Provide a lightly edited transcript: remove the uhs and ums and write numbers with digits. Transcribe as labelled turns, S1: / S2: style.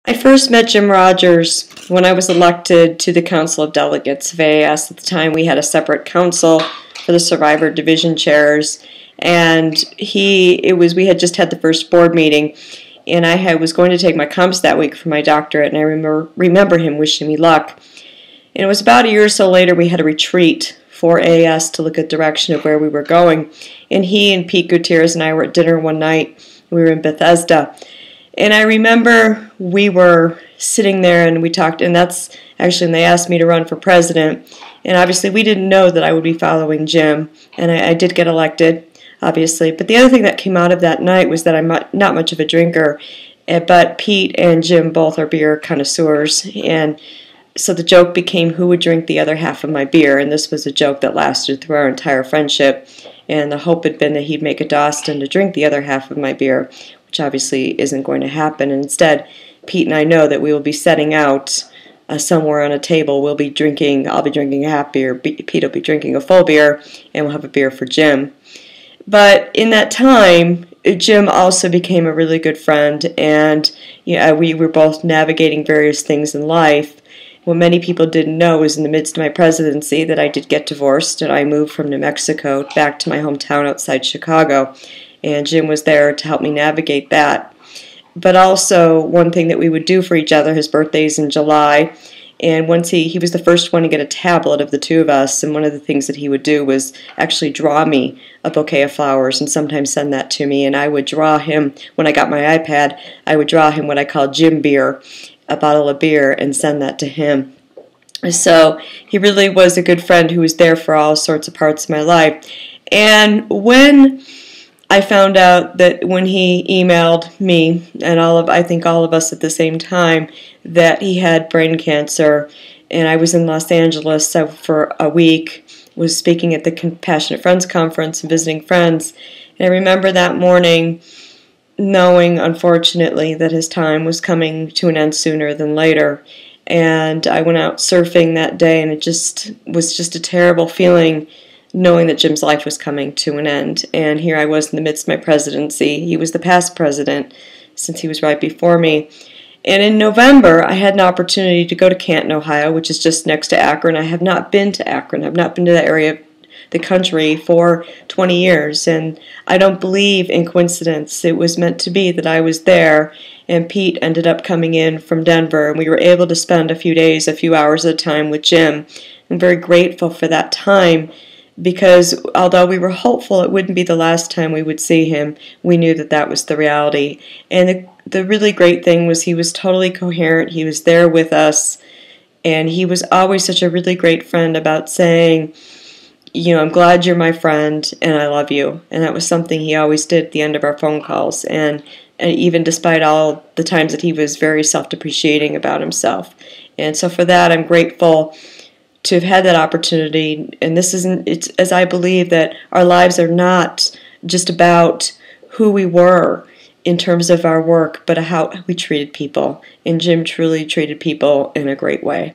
S1: I first met Jim Rogers when I was elected to the Council of Delegates of AAS. At the time, we had a separate council for the Survivor Division chairs, and we had just had the first board meeting, and I was going to take my comps that week for my doctorate, and I remember him wishing me luck. And it was about a year or so later we had a retreat for AAS to look at the direction of where we were going, and he and Pete Gutierrez and I were at dinner one night. We were in Bethesda. And I remember we were sitting there and we talked, and that's actually when they asked me to run for president. And obviously we didn't know that I would be following Jim, and I did get elected, obviously. But the other thing that came out of that night was that I'm not much of a drinker, but Pete and Jim both are beer connoisseurs. And so the joke became who would drink the other half of my beer, and this was a joke that lasted through our entire friendship. And the hope had been that he'd make a Dawson to drink the other half of my beer, which obviously isn't going to happen. And instead, Pete and I know that we will be setting out somewhere on a table. I'll be drinking a half beer, Pete will be drinking a full beer, and we'll have a beer for Jim. But in that time, Jim also became a really good friend, and we were both navigating various things in life. What many people didn't know was in the midst of my presidency that I did get divorced, and I moved from New Mexico back to my hometown outside Chicago. And Jim was there to help me navigate that. But also, one thing that we would do for each other, his birthday's in July, and once he was the first one to get a tablet of the two of us, and one of the things that he would do was actually draw me a bouquet of flowers and sometimes send that to me, and I would draw him, when I got my iPad, I would draw him what I call Jim beer, a bottle of beer, and send that to him. So he really was a good friend who was there for all sorts of parts of my life. And when I found out that when he emailed me, and I think all of us at the same time, that he had brain cancer, and I was in Los Angeles for a week, was speaking at the Compassionate Friends Conference and visiting friends, and I remember that morning knowing, unfortunately, that his time was coming to an end sooner than later. And I went out surfing that day, and it was just a terrible feeling knowing that Jim's life was coming to an end. And here I was in the midst of my presidency. He was the past president, since he was right before me. And in November, I had an opportunity to go to Canton, Ohio, which is just next to Akron. I have not been to Akron. I've not been to that area of the country for 20 years, and I don't believe in coincidence. It was meant to be that I was there, and Pete ended up coming in from Denver, and we were able to spend a few days, a few hours at a time with Jim. I'm very grateful for that time, because although we were hopeful it wouldn't be the last time we would see him, we knew that that was the reality. And the really great thing was he was totally coherent. He was there with us, and he was always such a really great friend about saying, I'm glad you're my friend, and I love you. And that was something he always did at the end of our phone calls, and even despite all the times that he was very self-depreciating about himself. And so for that, I'm grateful to have had that opportunity. And it's as I believe that our lives are not just about who we were in terms of our work, but how we treated people. And Jim truly treated people in a great way.